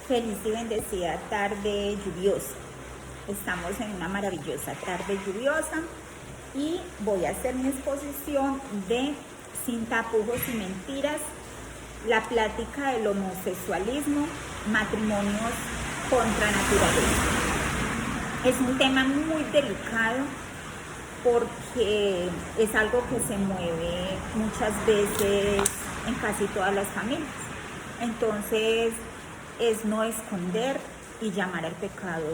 Feliz y bendecida tarde lluviosa. Estamos en una maravillosa tarde lluviosa y voy a hacer mi exposición de Sin tapujos y mentiras, la plática del homosexualismo, matrimonios contra naturaleza. Es un tema muy delicado porque es algo que se mueve muchas veces en casi todas las familias. Entonces, es no esconder y llamar al pecado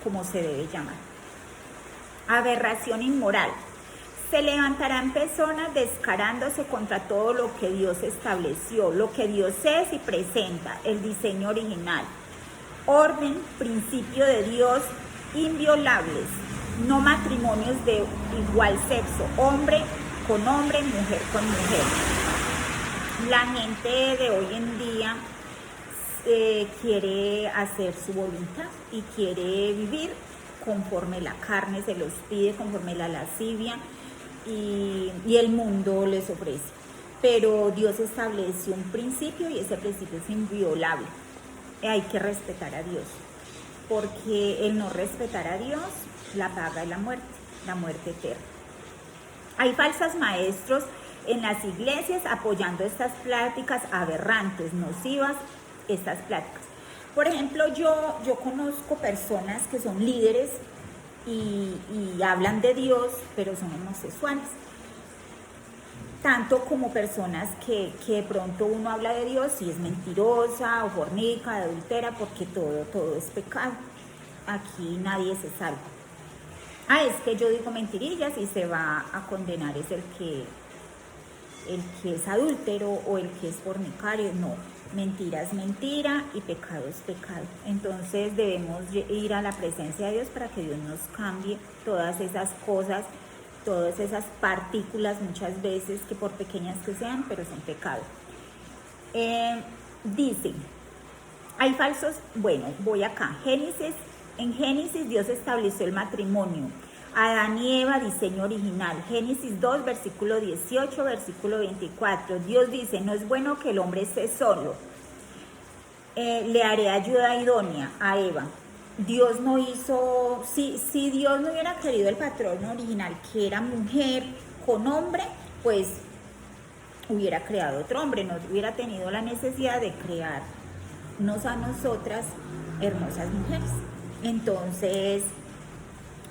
como se debe llamar. Aberración inmoral. Se levantarán personas descarándose contra todo lo que Dios estableció, lo que Dios es y presenta, el diseño original, orden, principio de Dios inviolables, no matrimonios de igual sexo, hombre con hombre, mujer con mujer. La gente de hoy en día quiere hacer su voluntad y quiere vivir conforme la carne se los pide, conforme la lascivia y el mundo les ofrece. Pero Dios estableció un principio y ese principio es inviolable. Hay que respetar a Dios, porque el no respetar a Dios, la paga es la muerte eterna. Hay falsos maestros en las iglesias apoyando estas pláticas aberrantes, nocivas, estas pláticas. Por ejemplo, yo conozco personas que son líderes y hablan de Dios, pero son homosexuales. Tanto como personas que de pronto uno habla de Dios y es mentirosa o fornica, adultera, porque todo es pecado. Aquí nadie se salva. Es que yo digo mentirillas y se va a condenar es el que es adúltero o el que es fornicario. No, mentira es mentira y pecado es pecado. Entonces debemos ir a la presencia de Dios para que Dios nos cambie todas esas cosas, todas esas partículas muchas veces que por pequeñas que sean, pero son pecado. Dicen, hay falsos, bueno, voy acá, en Génesis Dios estableció el matrimonio. Adán y Eva, diseño original. Génesis 2, versículo 18, versículo 24. Dios dice, no es bueno que el hombre esté solo. Le haré ayuda idónea a Eva. Dios no hizo, si Dios no hubiera querido el patrón original, que era mujer con hombre, pues hubiera creado otro hombre, no hubiera tenido la necesidad de crearnos a nosotras hermosas mujeres. Entonces,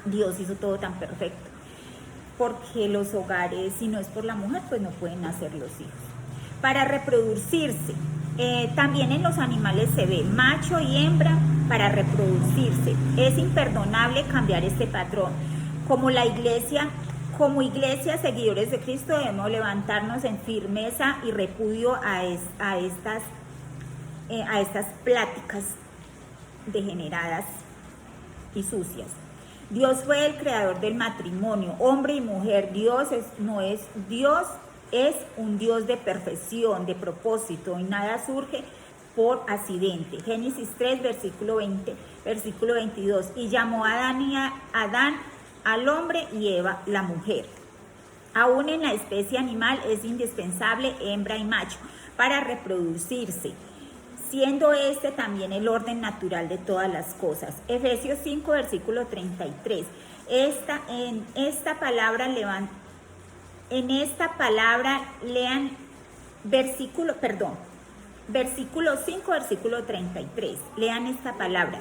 Dios hizo todo tan perfecto, porque los hogares, si no es por la mujer, pues no pueden nacer los hijos. Para reproducirse, también en los animales se ve macho y hembra para reproducirse. Es imperdonable cambiar este patrón. Como iglesia, seguidores de Cristo, debemos levantarnos en firmeza y repudio a estas pláticas degeneradas y sucias. Dios fue el creador del matrimonio, hombre y mujer. Dios es un Dios de perfección, de propósito, y nada surge por accidente. Génesis 3, versículo 20, versículo 22. Y llamó a Adán al hombre y Eva la mujer. Aún en la especie animal es indispensable hembra y macho para reproducirse, siendo este también el orden natural de todas las cosas. Efesios 5, versículo 33. En esta palabra lean versículo 5, versículo 33. Lean esta palabra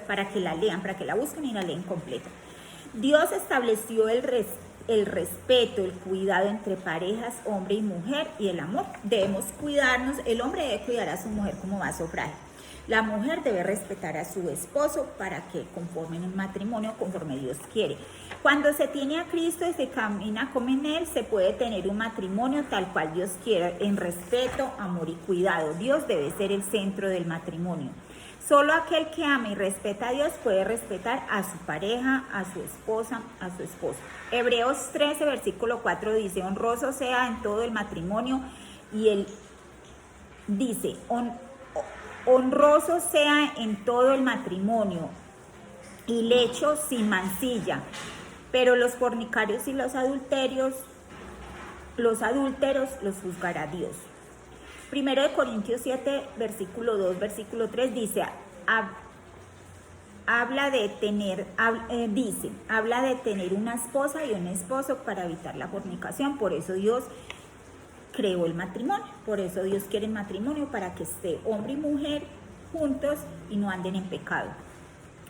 para que la lean, para que la busquen y la lean completa. Dios estableció el respeto, el cuidado entre parejas, hombre y mujer, y el amor. Debemos cuidarnos, el hombre debe cuidar a su mujer como vaso frágil. La mujer debe respetar a su esposo para que conformen un matrimonio conforme Dios quiere. Cuando se tiene a Cristo y se camina como en Él, se puede tener un matrimonio tal cual Dios quiera, en respeto, amor y cuidado. Dios debe ser el centro del matrimonio. Solo aquel que ama y respeta a Dios puede respetar a su pareja, a su esposa, a su esposo. Hebreos 13, versículo 4 dice, honroso sea en todo el matrimonio, y él dice, honroso sea en todo el matrimonio y lecho sin mancilla, pero los fornicarios y los adúlteros los juzgará Dios. Primero de Corintios 7, versículo 2, versículo 3 dice, habla de tener una esposa y un esposo para evitar la fornicación. Por eso Dios creó el matrimonio, por eso Dios quiere el matrimonio, para que esté hombre y mujer juntos y no anden en pecado.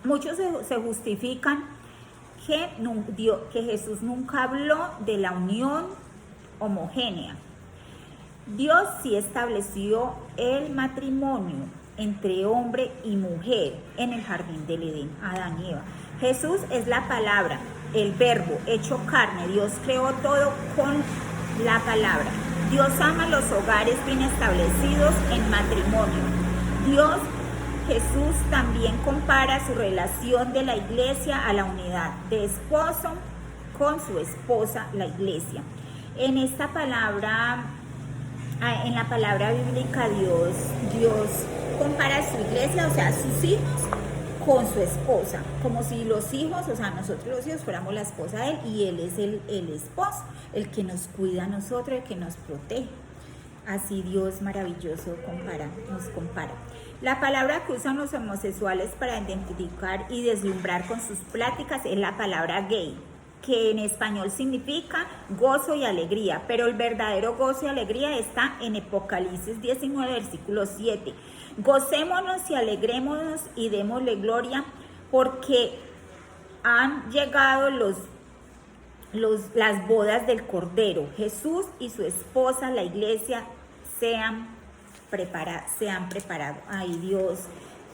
Muchos se justifican que Jesús nunca habló de la unión homogénea. Dios sí estableció el matrimonio entre hombre y mujer en el jardín del Edén, Adán y Eva. Jesús es la palabra, el verbo hecho carne. Dios creó todo con la palabra. Dios ama los hogares bien establecidos en matrimonio. Jesús también compara su relación de la iglesia a la unidad de esposo con su esposa, la iglesia. En la palabra bíblica, Dios compara su iglesia, o sea, sus hijos, con su esposa, como si los hijos, o sea, nosotros los hijos fuéramos la esposa de él y él es el esposo, el que nos cuida a nosotros, el que nos protege. Así Dios maravilloso nos compara. La palabra que usan los homosexuales para identificar y deslumbrar con sus pláticas es la palabra gay, que en español significa gozo y alegría, pero el verdadero gozo y alegría está en Apocalipsis 19, versículo 7. Gocémonos y alegrémonos y démosle gloria, porque han llegado las bodas del Cordero. Jesús y su esposa, la iglesia, se han preparado. Ahí Dios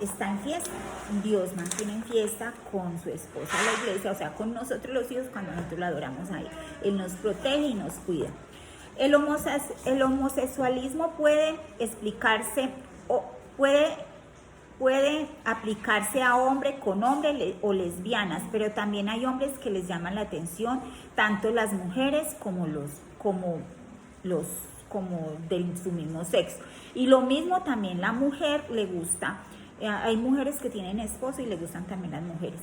está en fiesta. Dios mantiene en fiesta con su esposa, la iglesia, o sea, con nosotros los hijos, cuando nosotros lo adoramos a él. Él nos protege y nos cuida. El homosexualismo puede explicarse puede aplicarse a hombre con hombre o lesbianas, pero también hay hombres que les llaman la atención, tanto las mujeres como de su mismo sexo. Y lo mismo también la mujer le gusta. Hay mujeres que tienen esposo y le gustan también las mujeres.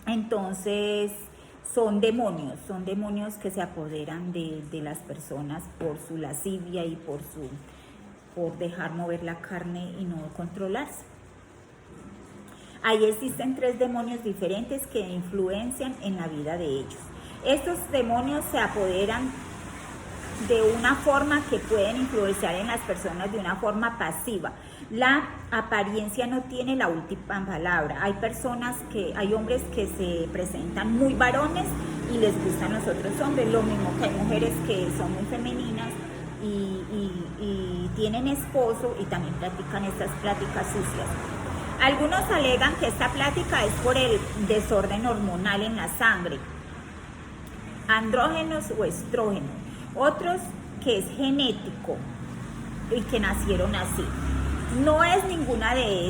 Entonces son demonios que se apoderan de las personas por su lascivia y por dejar mover la carne y no controlarse. Ahí existen 3 demonios diferentes que influencian en la vida de ellos. Estos demonios se apoderan de una forma que pueden influenciar en las personas de una forma pasiva. La apariencia no tiene la última palabra. Hay hombres que se presentan muy varones y les gustan los otros hombres, lo mismo que hay mujeres que son muy femeninas y tienen esposo y también practican estas pláticas sucias. Algunos alegan que esta plática es por el desorden hormonal en la sangre, andrógenos o estrógenos. Otros que es genético y que nacieron así. No es ninguna de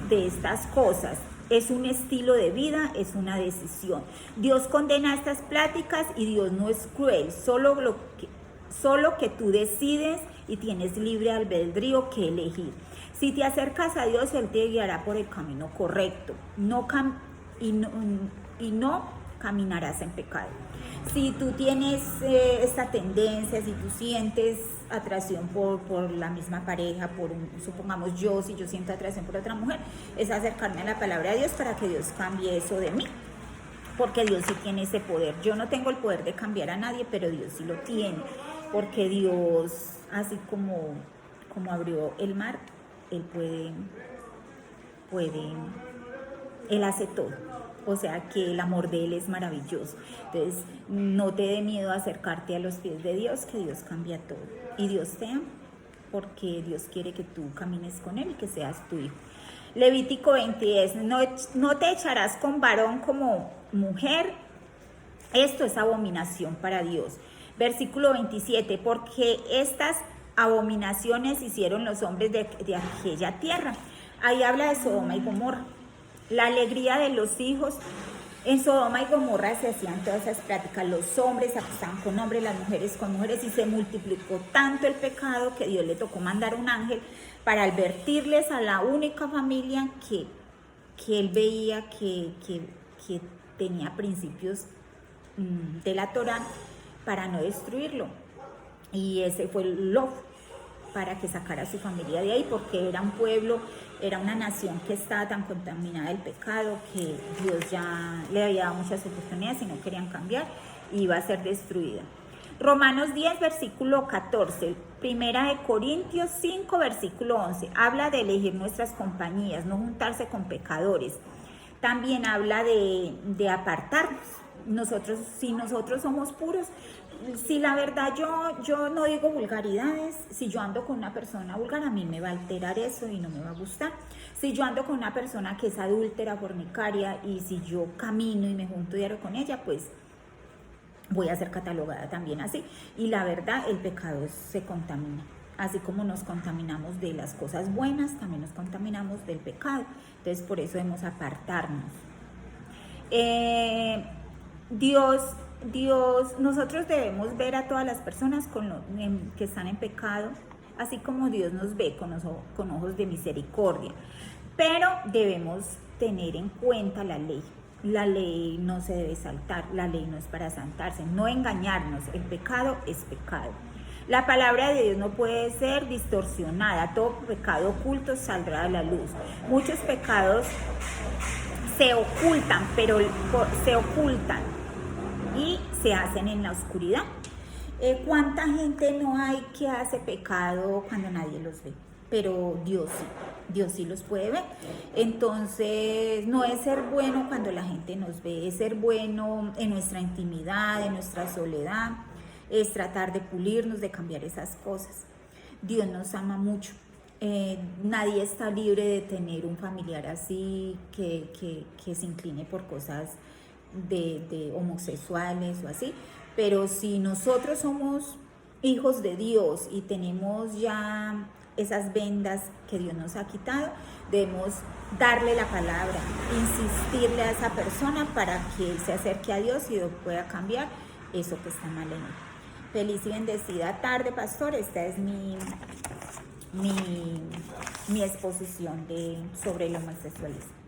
estas cosas. Es un estilo de vida, es una decisión. Dios condena estas pláticas y Dios no es cruel. Solo que tú decides y tienes libre albedrío que elegir. Si te acercas a Dios, Él te guiará por el camino correcto. No caminarás en pecado. Si tú tienes esta tendencia, si tú sientes atracción por la misma pareja, supongamos si yo siento atracción por otra mujer, es acercarme a la palabra de Dios para que Dios cambie eso de mí, porque Dios sí tiene ese poder. Yo no tengo el poder de cambiar a nadie, pero Dios sí lo tiene, porque Dios, así como abrió el mar, Él Él hace todo. O sea que el amor de Él es maravilloso. Entonces, no te dé miedo acercarte a los pies de Dios, que Dios cambia todo. Y Dios te ama, porque Dios quiere que tú camines con Él y que seas tu hijo. Levítico 20 no te echarás con varón como mujer. Esto es abominación para Dios. Versículo 27, porque estas abominaciones hicieron los hombres de aquella tierra. Ahí habla de Sodoma y Gomorra. La alegría de los hijos. En Sodoma y Gomorra se hacían todas esas prácticas. Los hombres se acostaban con hombres, las mujeres con mujeres, y se multiplicó tanto el pecado que Dios le tocó mandar un ángel para advertirles a la única familia que él veía que tenía principios de la Torá, para no destruirlo. Y ese fue Lot. para que sacara a su familia de ahí, porque era un pueblo, era una nación que estaba tan contaminada del pecado que Dios ya le había dado muchas oportunidades y no querían cambiar, y iba a ser destruida. Romanos 10, versículo 14, Primera de Corintios 5, versículo 11, habla de elegir nuestras compañías, no juntarse con pecadores. También habla de apartarnos. Si nosotros somos puros, si la verdad yo no digo vulgaridades, si yo ando con una persona vulgar, a mí me va a alterar eso y no me va a gustar. Si yo ando con una persona que es adúltera, fornicaria, y si yo camino y me junto diario con ella, pues voy a ser catalogada también así. Y la verdad, el pecado se contamina. Así como nos contaminamos de las cosas buenas, también nos contaminamos del pecado. Entonces, por eso debemos apartarnos. Nosotros debemos ver a todas las personas que están en pecado, así como Dios nos ve con ojos de misericordia. Pero debemos tener en cuenta la ley. La ley no se debe saltar, la ley no es para saltarse, no engañarnos, el pecado es pecado. La palabra de Dios no puede ser distorsionada, todo pecado oculto saldrá a la luz. Muchos pecados se ocultan, y se hacen en la oscuridad. ¿Cuánta gente no hay que hace pecado cuando nadie los ve? Pero Dios sí los puede ver. Entonces, no es ser bueno cuando la gente nos ve, es ser bueno en nuestra intimidad, en nuestra soledad, es tratar de pulirnos, de cambiar esas cosas. Dios nos ama mucho. Nadie está libre de tener un familiar así que se incline por cosas de homosexuales o así, pero si nosotros somos hijos de Dios y tenemos ya esas vendas que Dios nos ha quitado, debemos darle la palabra, insistirle a esa persona para que él se acerque a Dios y pueda cambiar eso que está mal en él. Feliz y bendecida tarde, pastor. Esta es mi exposición sobre el homosexualismo.